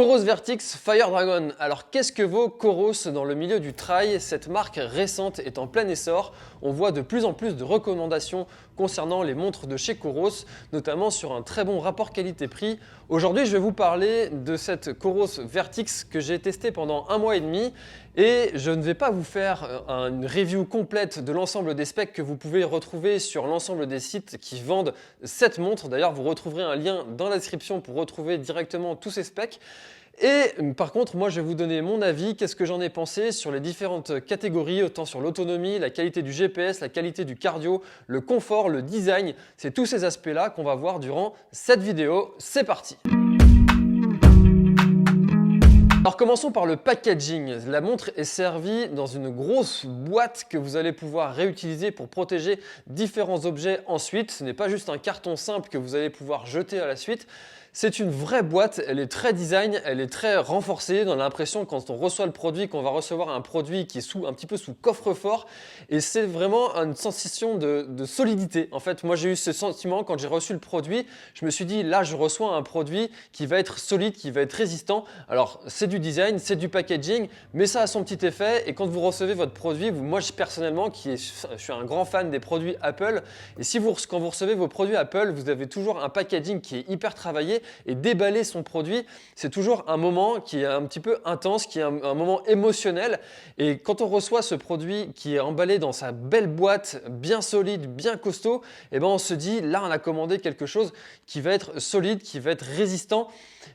Coros Vertix Fire Dragon. Alors qu'est-ce que vaut Coros dans le milieu du trail? Cette marque récente est en plein essor. On voit de plus en plus de recommandations concernant les montres de chez Coros, notamment sur un très bon rapport qualité-prix. Aujourd'hui, je vais vous parler de cette Coros Vertix que j'ai testée pendant 1 mois et demi et je ne vais pas vous faire une review complète de l'ensemble des specs que vous pouvez retrouver sur l'ensemble des sites qui vendent cette montre. D'ailleurs, vous retrouverez un lien dans la description pour retrouver directement tous ces specs. Et par contre, moi je vais vous donner mon avis, qu'est-ce que j'en ai pensé sur les différentes catégories, autant sur l'autonomie, la qualité du GPS, la qualité du cardio, le confort, le design. C'est tous ces aspects-là qu'on va voir durant cette vidéo. C'est parti! Alors commençons par le packaging. La montre est servie dans une grosse boîte que vous allez pouvoir réutiliser pour protéger différents objets ensuite. Ce n'est pas juste un carton simple que vous allez pouvoir jeter à la suite. C'est une vraie boîte, elle est très design, elle est très renforcée. On a l'impression quand on reçoit le produit qu'on va recevoir un produit qui est un petit peu sous coffre-fort et c'est vraiment une sensation de solidité. En fait, moi j'ai eu ce sentiment quand j'ai reçu le produit, je me suis dit là je reçois un produit qui va être solide, qui va être résistant. Alors c'est du design, c'est du packaging, mais ça a son petit effet et quand vous recevez votre produit, moi personnellement je suis un grand fan des produits Apple et quand vous recevez vos produits Apple, vous avez toujours un packaging qui est hyper travaillé et déballer son produit, c'est toujours un moment qui est un petit peu intense, qui est un moment émotionnel. Et quand on reçoit ce produit qui est emballé dans sa belle boîte, bien solide, bien costaud, et ben on se dit là on a commandé quelque chose qui va être solide, qui va être résistant.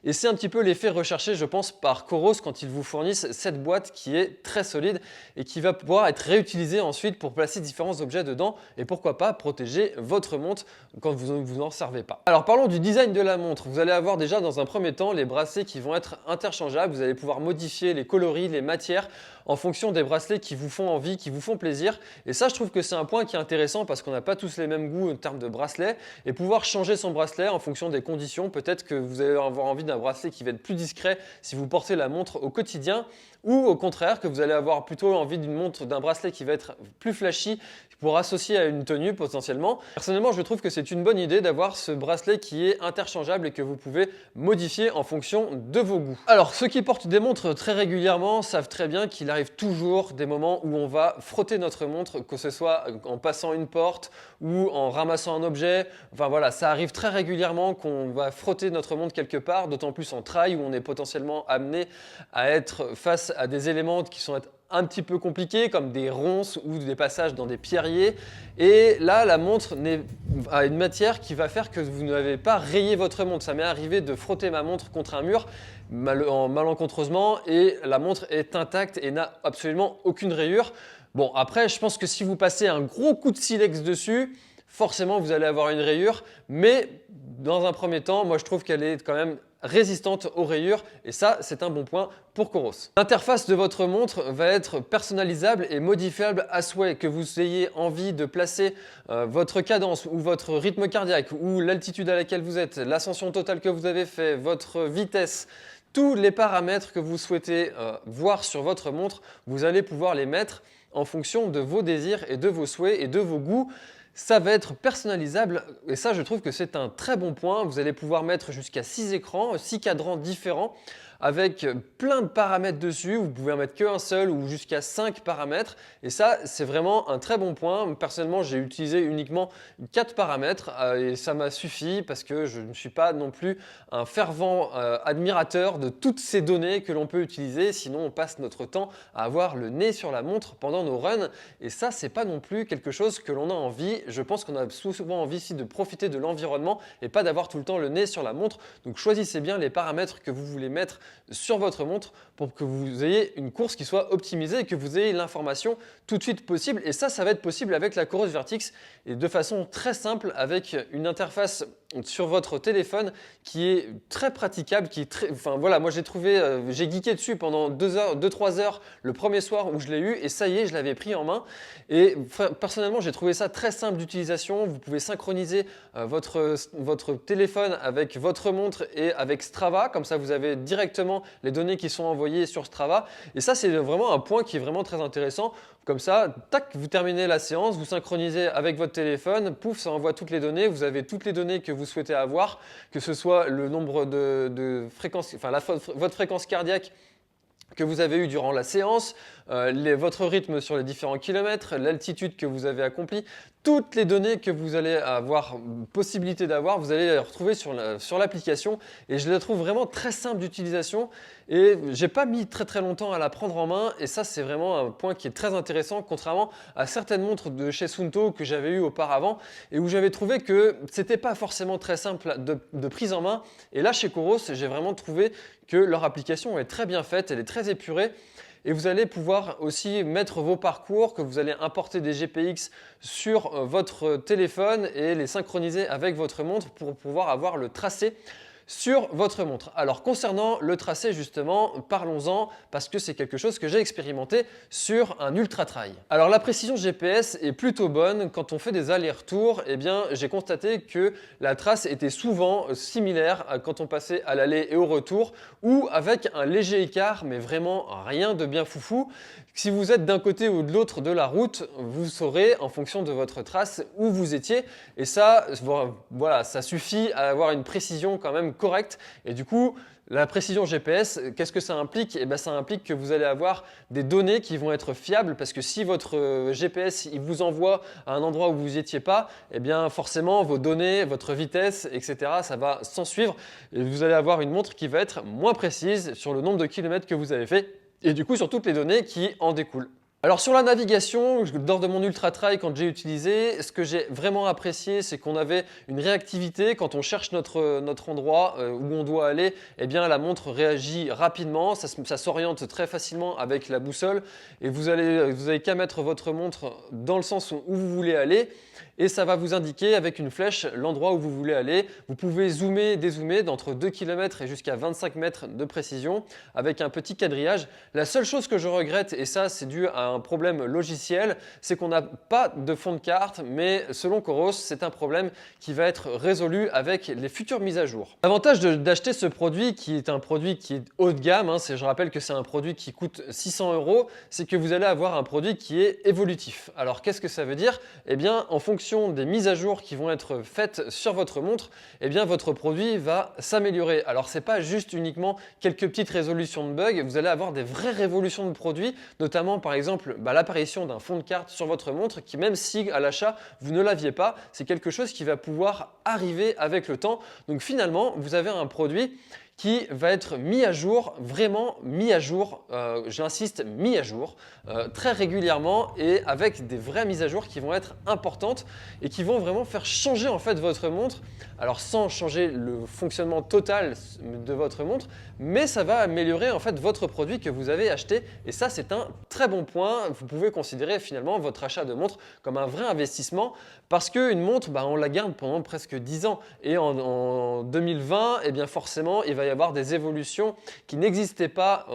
Et c'est un petit peu l'effet recherché, je pense, par Coros quand ils vous fournissent cette boîte qui est très solide et qui va pouvoir être réutilisée ensuite pour placer différents objets dedans et pourquoi pas protéger votre montre quand vous n'en servez pas. Alors parlons du design de la montre. Vous allez avoir déjà dans un premier temps les bracelets qui vont être interchangeables. Vous allez pouvoir modifier les coloris, les matières en fonction des bracelets qui vous font envie, qui vous font plaisir. Et ça, je trouve que c'est un point qui est intéressant parce qu'on n'a pas tous les mêmes goûts en termes de bracelets et pouvoir changer son bracelet en fonction des conditions. Peut-être que vous allez avoir envie d'un bracelet qui va être plus discret si vous portez la montre au quotidien ou au contraire que vous allez avoir plutôt envie d'un bracelet qui va être plus flashy pour associer à une tenue potentiellement. Personnellement, je trouve que c'est une bonne idée d'avoir ce bracelet qui est interchangeable et que vous pouvez modifier en fonction de vos goûts. Alors, ceux qui portent des montres très régulièrement savent très bien qu'il arrive toujours des moments où on va frotter notre montre, que ce soit en passant une porte ou en ramassant un objet. Enfin voilà, ça arrive très régulièrement qu'on va frotter notre montre quelque part, d'autant plus en trail où on est potentiellement amené à être face à des éléments qui sont un petit peu compliqués comme des ronces ou des passages dans des pierriers et là la montre a une matière qui va faire que vous n'avez pas rayé votre montre. Ça m'est arrivé de frotter ma montre contre un mur malencontreusement et la montre est intacte et n'a absolument aucune rayure. Bon après je pense que si vous passez un gros coup de silex dessus, forcément vous allez avoir une rayure, mais dans un premier temps, moi je trouve qu'elle est quand même résistante aux rayures et ça c'est un bon point pour Coros. L'interface de votre montre va être personnalisable et modifiable à souhait, que vous ayez envie de placer votre cadence ou votre rythme cardiaque ou l'altitude à laquelle vous êtes, l'ascension totale que vous avez fait, votre vitesse. Tous les paramètres que vous souhaitez voir sur votre montre, vous allez pouvoir les mettre en fonction de vos désirs et de vos souhaits et de vos goûts. Ça va être personnalisable et ça je trouve que c'est un très bon point. Vous allez pouvoir mettre jusqu'à 6 écrans, 6 cadrans différents avec plein de paramètres dessus. Vous pouvez en mettre qu'un seul ou jusqu'à 5 paramètres et ça c'est vraiment un très bon point. Personnellement j'ai utilisé uniquement 4 paramètres et ça m'a suffi parce que je ne suis pas non plus un fervent admirateur de toutes ces données que l'on peut utiliser, sinon on passe notre temps à avoir le nez sur la montre pendant nos runs et ça c'est pas non plus quelque chose que l'on a envie. Je pense qu'on a souvent envie ici de profiter de l'environnement et pas d'avoir tout le temps le nez sur la montre. Donc choisissez bien les paramètres que vous voulez mettre sur votre montre pour que vous ayez une course qui soit optimisée et que vous ayez l'information tout de suite possible. Et ça va être possible avec la Coros Vertix et de façon très simple avec une interface sur votre téléphone qui est très praticable, enfin voilà, moi j'ai geeké dessus pendant 2-3 heures le premier soir où je l'ai eu et ça y est, je l'avais pris en main et personnellement j'ai trouvé ça très simple d'utilisation. Vous pouvez synchroniser votre téléphone avec votre montre et avec Strava, comme ça vous avez directement les données qui sont envoyées sur Strava et ça c'est vraiment un point qui est vraiment très intéressant. Comme ça, tac, vous terminez la séance, vous synchronisez avec votre téléphone, pouf, ça envoie toutes les données. Vous avez toutes les données que vous souhaitez avoir, que ce soit le nombre de fréquences, enfin votre fréquence cardiaque que vous avez eu durant la séance, votre rythme sur les différents kilomètres, l'altitude que vous avez accomplie, toutes les données que vous allez avoir possibilité d'avoir, vous allez les retrouver sur l'application et je la trouve vraiment très simple d'utilisation et j'ai pas mis très longtemps à la prendre en main et ça c'est vraiment un point qui est très intéressant contrairement à certaines montres de chez Suunto que j'avais eues auparavant et où j'avais trouvé que c'était pas forcément très simple de prise en main et là chez Coros j'ai vraiment trouvé que leur application est très bien faite, elle est très épurée et vous allez pouvoir aussi mettre vos parcours, que vous allez importer des GPX sur votre téléphone et les synchroniser avec votre montre pour pouvoir avoir le tracé sur votre montre. Alors concernant le tracé justement, parlons-en parce que c'est quelque chose que j'ai expérimenté sur un ultra trail. Alors la précision GPS est plutôt bonne. Quand on fait des allers-retours, eh bien j'ai constaté que la trace était souvent similaire quand on passait à l'aller et au retour ou avec un léger écart mais vraiment rien de bien foufou. Si vous êtes d'un côté ou de l'autre de la route, vous saurez en fonction de votre trace où vous étiez et ça, voilà, ça suffit à avoir une précision quand même correcte et du coup, la précision GPS, qu'est-ce que ça implique? Eh bien, ça implique que vous allez avoir des données qui vont être fiables parce que si votre GPS il vous envoie à un endroit où vous n'y étiez pas, eh bien forcément vos données, votre vitesse, etc. ça va s'en suivre et vous allez avoir une montre qui va être moins précise sur le nombre de kilomètres que vous avez fait et du coup sur toutes les données qui en découlent. Alors sur la navigation, lors de mon ultra trail quand j'ai utilisé, ce que j'ai vraiment apprécié c'est qu'on avait une réactivité quand on cherche notre endroit où on doit aller, eh bien la montre réagit rapidement, ça s'oriente très facilement avec la boussole et vous avez qu'à mettre votre montre dans le sens où vous voulez aller et ça va vous indiquer avec une flèche l'endroit où vous voulez aller. Vous pouvez zoomer, dézoomer d'entre 2 km et jusqu'à 25 mètres de précision avec un petit quadrillage. La seule chose que je regrette, et ça c'est dû à un problème logiciel, c'est qu'on n'a pas de fond de carte, mais selon Coros, c'est un problème qui va être résolu avec les futures mises à jour. L'avantage d'acheter ce produit qui est un produit qui est haut de gamme, je rappelle que c'est un produit qui coûte 600 €, c'est que vous allez avoir un produit qui est évolutif. Alors qu'est-ce que ça veut dire? Eh bien en fonction des mises à jour qui vont être faites sur votre montre, eh bien votre produit va s'améliorer. Alors c'est pas juste uniquement quelques petites résolutions de bugs, vous allez avoir des vraies révolutions de produits, notamment par exemple l'apparition d'un fond de carte sur votre montre qui même si à l'achat vous ne l'aviez pas, c'est quelque chose qui va pouvoir arriver avec le temps. Donc finalement vous avez un produit qui va être mis à jour, vraiment mis à jour, j'insiste, mis à jour, très régulièrement et avec des vraies mises à jour qui vont être importantes et qui vont vraiment faire changer en fait votre montre. Alors sans changer le fonctionnement total de votre montre, mais ça va améliorer en fait votre produit que vous avez acheté et ça c'est un très bon point. Vous pouvez considérer finalement votre achat de montre comme un vrai investissement parce qu'une montre, on la garde pendant presque 10 ans et en 2020, eh bien forcément il va y avoir des évolutions qui n'existent pas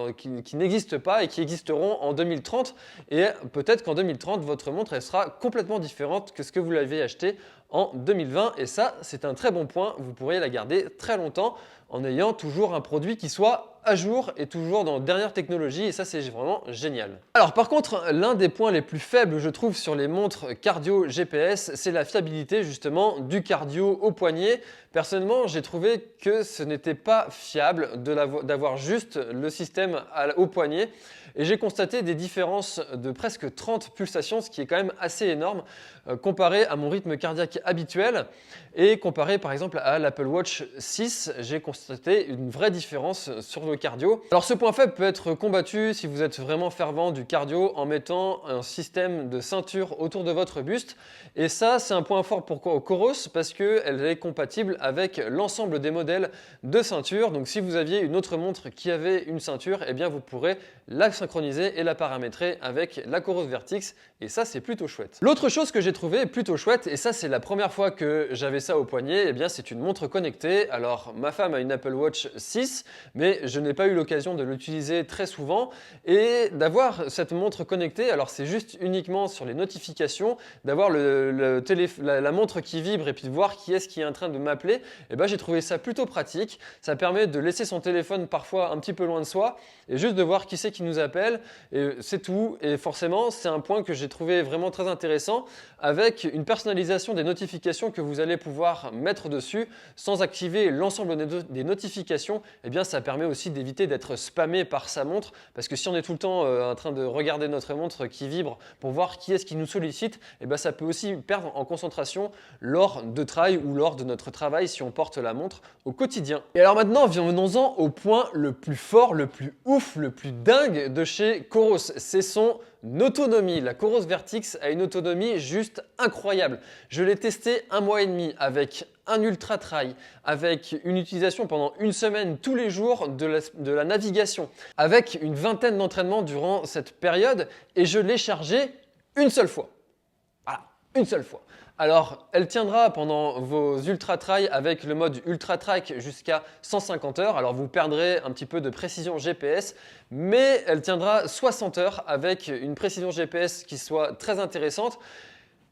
et qui existeront en 2030 et peut-être qu'en 2030 votre montre elle sera complètement différente que ce que vous l'avez acheté en 2020 et ça c'est un très bon point, vous pourriez la garder très longtemps en ayant toujours un produit qui soit à jour et toujours dans la dernière technologie et ça c'est vraiment génial. Alors par contre l'un des points les plus faibles je trouve sur les montres cardio GPS c'est la fiabilité justement du cardio au poignet. Personnellement j'ai trouvé que ce n'était pas fiable d'avoir juste le système au poignet et j'ai constaté des différences de presque 30 pulsations ce qui est quand même assez énorme comparé à mon rythme cardiaque habituel et comparé par exemple à l'Apple Watch 6 j'ai constaté une vraie différence sur le cardio. Alors ce point faible peut être combattu si vous êtes vraiment fervent du cardio en mettant un système de ceinture autour de votre buste et ça c'est un point fort pour Coros parce qu'elle est compatible avec l'ensemble des modèles de ceinture. Donc si vous aviez une autre montre qui avait une ceinture, eh bien vous pourrez la synchroniser et la paramétrer avec la Coros Vertix et ça c'est plutôt chouette. L'autre chose que j'ai trouvé plutôt chouette et ça c'est la première première fois que j'avais ça au poignet, eh bien c'est une montre connectée. Alors ma femme a une Apple Watch 6, mais je n'ai pas eu l'occasion de l'utiliser très souvent. Et d'avoir cette montre connectée, alors c'est juste uniquement sur les notifications, d'avoir la montre qui vibre et puis de voir qui est-ce qui est en train de m'appeler, eh ben j'ai trouvé ça plutôt pratique. Ça permet de laisser son téléphone parfois un petit peu loin de soi et juste de voir qui c'est qui nous appelle, et c'est tout. Et forcément, c'est un point que j'ai trouvé vraiment très intéressant, avec une personnalisation des notifications que vous allez pouvoir mettre dessus sans activer l'ensemble des notifications. Eh bien, ça permet aussi d'éviter d'être spammé par sa montre, parce que si on est tout le temps en train de regarder notre montre qui vibre pour voir qui est-ce qui nous sollicite, eh bien, ça peut aussi perdre en concentration lors de travail ou lors de notre travail si on porte la montre au quotidien. Et alors maintenant, venons-en au point le plus fort, le plus ouf, le plus dingue de chez Coros. C'est son autonomie. La Coros Vertix a une autonomie juste incroyable. Je l'ai testé 1 mois et demi avec un ultra trail, avec une utilisation pendant une semaine tous les jours de la navigation, avec une vingtaine d'entraînements durant cette période, et je l'ai chargé une seule fois. Voilà, une seule fois. Alors, elle tiendra pendant vos ultra trail avec le mode ultra track jusqu'à 150 heures. Alors, vous perdrez un petit peu de précision GPS, mais elle tiendra 60 heures avec une précision GPS qui soit très intéressante.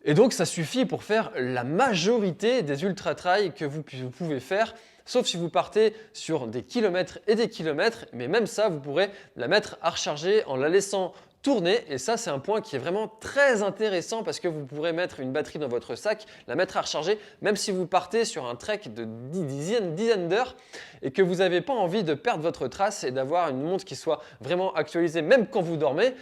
Et donc, ça suffit pour faire la majorité des ultra trail que vous pouvez faire, sauf si vous partez sur des kilomètres et des kilomètres. Mais même ça, vous pourrez la mettre à recharger en la laissant tourner, et ça c'est un point qui est vraiment très intéressant parce que vous pourrez mettre une batterie dans votre sac, la mettre à recharger même si vous partez sur un trek de dizaines d'heures et que vous n'avez pas envie de perdre votre trace et d'avoir une montre qui soit vraiment actualisée même quand vous dormez.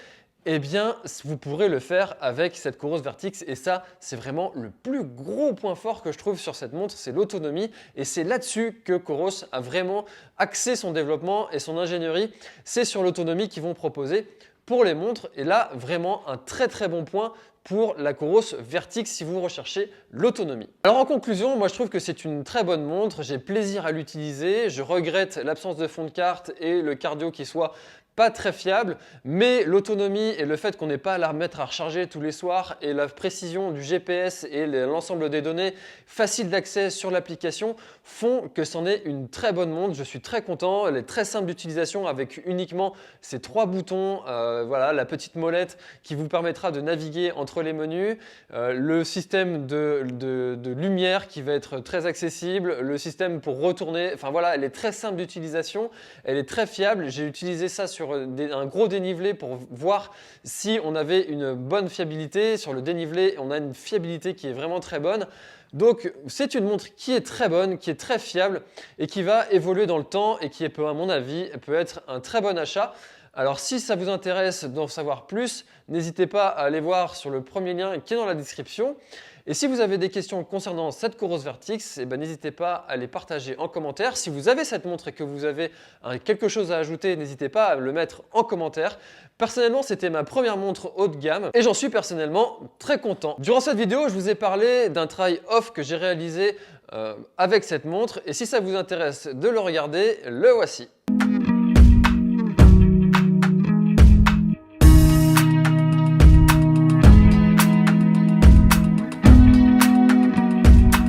Eh bien, vous pourrez le faire avec cette Coros Vertix, et ça, c'est vraiment le plus gros point fort que je trouve sur cette montre, c'est l'autonomie, et c'est là-dessus que Coros a vraiment axé son développement et son ingénierie. C'est sur l'autonomie qu'ils vont proposer pour les montres, et là, vraiment un très bon point pour la Coros Vertix si vous recherchez l'autonomie. Alors en conclusion, moi je trouve que c'est une très bonne montre, j'ai plaisir à l'utiliser, je regrette l'absence de fond de carte et le cardio qui soit pas très fiable, mais l'autonomie et le fait qu'on n'ait pas à la remettre à recharger tous les soirs et la précision du GPS et l'ensemble des données faciles d'accès sur l'application font que c'en est une très bonne montre. Je suis très content, elle est très simple d'utilisation avec uniquement ces 3 boutons, voilà, la petite molette qui vous permettra de naviguer entre les menus, le système de lumière qui va être très accessible, le système pour retourner, enfin voilà, elle est très simple d'utilisation, elle est très fiable. J'ai utilisé ça sur un gros dénivelé pour voir si on avait une bonne fiabilité. Sur le dénivelé, on a une fiabilité qui est vraiment très bonne. Donc c'est une montre qui est très bonne, qui est très fiable et qui va évoluer dans le temps et qui peut, à mon avis, peut être un très bon achat. Alors si ça vous intéresse d'en savoir plus, n'hésitez pas à aller voir sur le premier lien qui est dans la description. Et si vous avez des questions concernant cette Coros Vertix, eh ben, n'hésitez pas à les partager en commentaire. Si vous avez cette montre et que vous avez quelque chose à ajouter, n'hésitez pas à le mettre en commentaire. Personnellement, c'était ma première montre haut de gamme et j'en suis personnellement très content. Durant cette vidéo, je vous ai parlé d'un try off que j'ai réalisé avec cette montre, et si ça vous intéresse de le regarder, le voici.